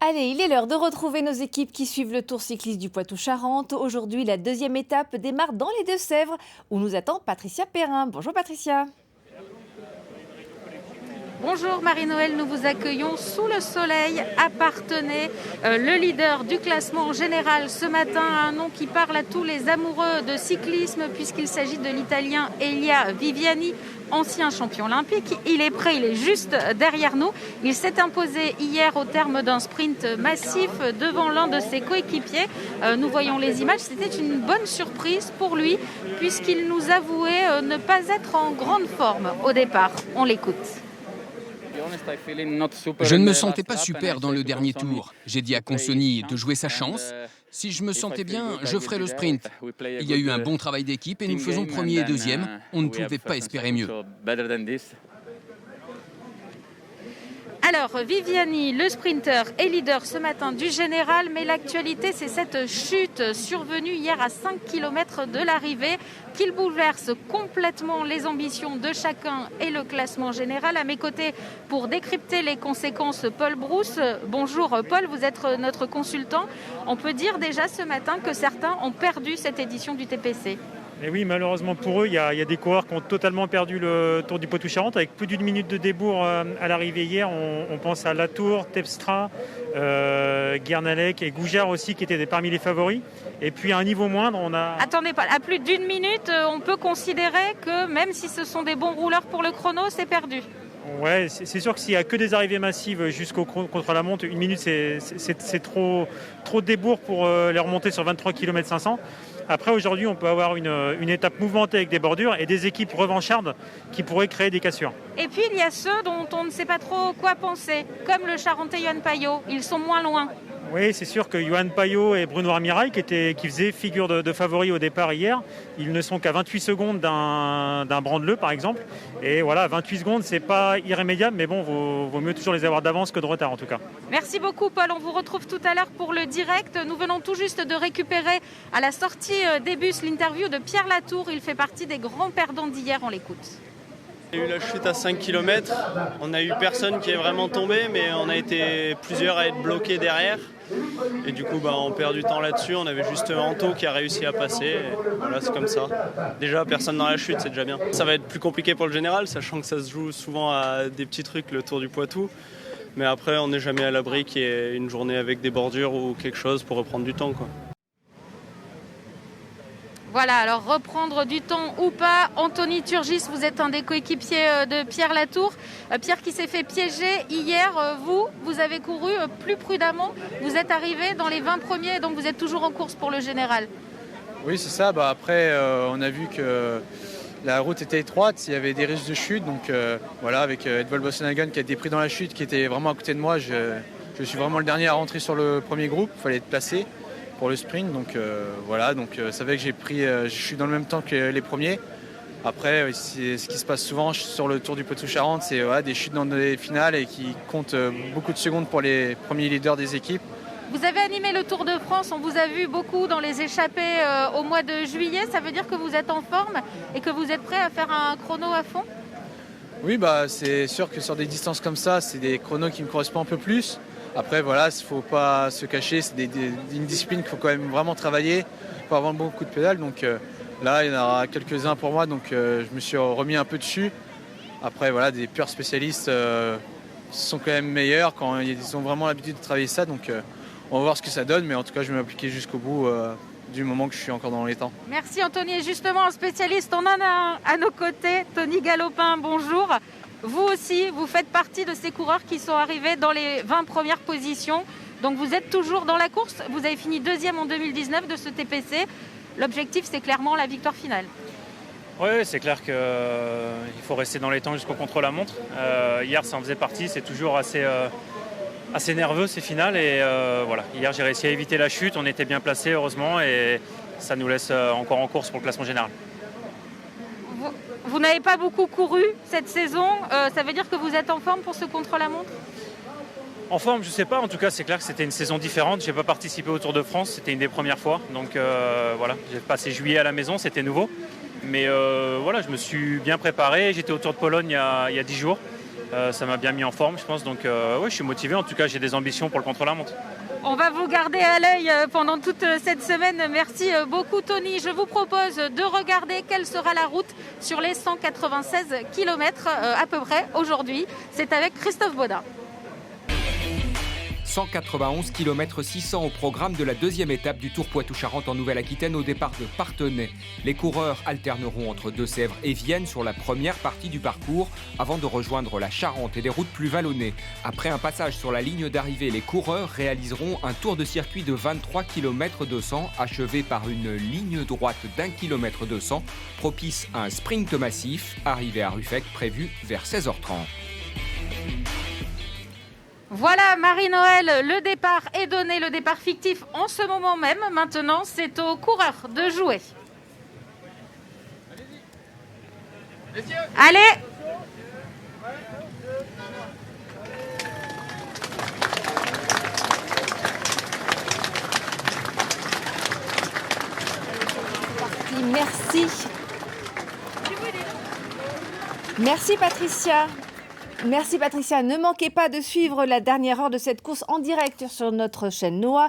Allez, il est l'heure de retrouver nos équipes qui suivent le Tour cycliste du Poitou-Charentes. Aujourd'hui, la deuxième étape démarre dans les Deux-Sèvres où nous attend Patricia Perrin. Bonjour Patricia. Bonjour Marie-Noël, nous vous accueillons sous le soleil à Parthenay. Le leader du classement général ce matin a un nom qui parle à tous les amoureux de cyclisme puisqu'il s'agit de l'Italien Elia Viviani, ancien champion olympique. Il est prêt, il est juste derrière nous. Il s'est imposé hier au terme d'un sprint massif devant l'un de ses coéquipiers. Nous voyons les images, c'était une bonne surprise pour lui puisqu'il nous avouait ne pas être en grande forme au départ. On l'écoute. Je ne me sentais pas super dans le dernier tour. J'ai dit à Consoni de jouer sa chance. Si je me sentais bien, je ferais le sprint. Il y a eu un bon travail d'équipe et nous faisons premier et deuxième. On ne pouvait pas espérer mieux. Alors, Viviani, le sprinter, est leader ce matin du général, mais l'actualité, c'est cette chute survenue hier à 5 km de l'arrivée qui bouleverse complètement les ambitions de chacun et le classement général. À mes côtés, pour décrypter les conséquences, Paul Brousse. Bonjour Paul, vous êtes notre consultant. On peut dire déjà ce matin que certains ont perdu cette édition du TPC. Et oui, malheureusement pour eux, il y a des coureurs qui ont totalement perdu le Tour du Poitou-Charentes avec plus d'une minute de débours à l'arrivée hier. On pense à Latour, Tepstra, Guernalec et Goujard aussi qui étaient parmi les favoris. Et puis à un niveau moindre, on a... Attendez, à plus d'une minute, on peut considérer que même si ce sont des bons rouleurs pour le chrono, c'est perdu. Ouais, c'est sûr que s'il n'y a que des arrivées massives jusqu'au contre-la-montre, une minute c'est trop de débours pour les remonter sur 23 km 500. Après, aujourd'hui, on peut avoir une étape mouvementée avec des bordures et des équipes revanchardes qui pourraient créer des cassures. Et puis, il y a ceux dont on ne sait pas trop quoi penser, comme le Charentais Yoann Payot. Ils sont moins loin. Oui, c'est sûr que Yoann Payot et Bruno Armirail, qui faisaient figure de favoris au départ hier, ils ne sont qu'à 28 secondes d'un Brandeleu, par exemple. Et voilà, 28 secondes, c'est pas irrémédiable, mais bon, vaut mieux toujours les avoir d'avance que de retard, en tout cas. Merci beaucoup, Paul. On vous retrouve tout à l'heure pour le direct. Nous venons tout juste de récupérer à la sortie des bus l'interview de Pierre Latour. Il fait partie des grands perdants d'hier. On l'écoute. Il y a eu la chute à 5 km, on n'a eu personne qui est vraiment tombé, mais on a été plusieurs à être bloqués derrière. Et du coup, on perd du temps là-dessus. On avait juste Anto qui a réussi à passer. Et voilà, c'est comme ça. Déjà, personne dans la chute, c'est déjà bien. Ça va être plus compliqué pour le général, sachant que ça se joue souvent à des petits trucs, le Tour du Poitou. Mais après, on n'est jamais à l'abri qu'il y ait une journée avec des bordures ou quelque chose pour reprendre du temps, quoi. Voilà, alors reprendre du temps ou pas. Anthony Turgis, vous êtes un des coéquipiers de Pierre Latour. Pierre qui s'est fait piéger hier. Vous avez couru plus prudemment. Vous êtes arrivé dans les 20 premiers, donc vous êtes toujours en course pour le général. Oui, c'est ça. Après, on a vu que la route était étroite. Il y avait des risques de chute. Donc voilà, avec Edvald Boasson-Hagen qui a été pris dans la chute, qui était vraiment à côté de moi. Je suis vraiment le dernier à rentrer sur le premier groupe. Il fallait être placé pour le sprint, donc voilà, ça fait que je suis dans le même temps que les premiers. Après, c'est ce qui se passe souvent sur le Tour du Poitou-Charentes, c'est des chutes dans les finales et qui comptent beaucoup de secondes pour les premiers leaders des équipes. Vous avez animé le Tour de France, on vous a vu beaucoup dans les échappées au mois de juillet. Ça veut dire que vous êtes en forme et que vous êtes prêt à faire un chrono à fond? Oui, c'est sûr que sur des distances comme ça, c'est des chronos qui me correspondent un peu plus. Après, voilà, il ne faut pas se cacher, c'est une discipline qu'il faut quand même vraiment travailler pour avoir un bon coup de pédale. Donc là, il y en aura quelques-uns pour moi, donc je me suis remis un peu dessus. Après, voilà, des purs spécialistes sont quand même meilleurs quand ils ont vraiment l'habitude de travailler ça. Donc on va voir ce que ça donne, mais en tout cas, je vais m'appliquer jusqu'au bout du moment que je suis encore dans les temps. Merci Anthony. Et justement, un spécialiste, on en a un à nos côtés, Tony Galopin, bonjour. Vous aussi, vous faites partie de ces coureurs qui sont arrivés dans les 20 premières positions. Donc vous êtes toujours dans la course. Vous avez fini deuxième en 2019 de ce TPC. L'objectif, c'est clairement la victoire finale. Oui, c'est clair qu'il faut rester dans les temps jusqu'au contre-la-montre. Hier, ça en faisait partie. C'est toujours assez nerveux ces finales. Et voilà, hier, j'ai réussi à éviter la chute. On était bien placés, heureusement. Et ça nous laisse encore en course pour le classement général. Vous n'avez pas beaucoup couru cette saison, ça veut dire que vous êtes en forme pour ce contre-la-montre? En forme, je ne sais pas. En tout cas, c'est clair que c'était une saison différente. Je n'ai pas participé au Tour de France, c'était une des premières fois. Donc voilà, j'ai passé juillet à la maison, c'était nouveau. Mais voilà, je me suis bien préparé. J'étais au Tour de Pologne il y a 10 jours. Ça m'a bien mis en forme, je pense. Donc ouais, je suis motivé. En tout cas, j'ai des ambitions pour le contre-la-montre. On va vous garder à l'œil pendant toute cette semaine. Merci beaucoup Tony. Je vous propose de regarder quelle sera la route sur les 196 km à peu près aujourd'hui. C'est avec Christophe Baudin. 191 km 600 au programme de la deuxième étape du Tour Poitou-Charentes en Nouvelle-Aquitaine au départ de Parthenay. Les coureurs alterneront entre Deux-Sèvres et Vienne sur la première partie du parcours avant de rejoindre la Charente et des routes plus vallonnées. Après un passage sur la ligne d'arrivée, les coureurs réaliseront un tour de circuit de 23 km 200 achevé par une ligne droite d'1 km 200 propice à un sprint massif arrivé à Ruffec prévu vers 16h30. Voilà Marie-Noël, le départ est donné, le départ fictif en ce moment même. Maintenant, c'est aux coureurs de jouer. Allez! Merci. Merci Patricia. Merci Patricia. Ne manquez pas de suivre la dernière heure de cette course en direct sur notre chaîne Noah.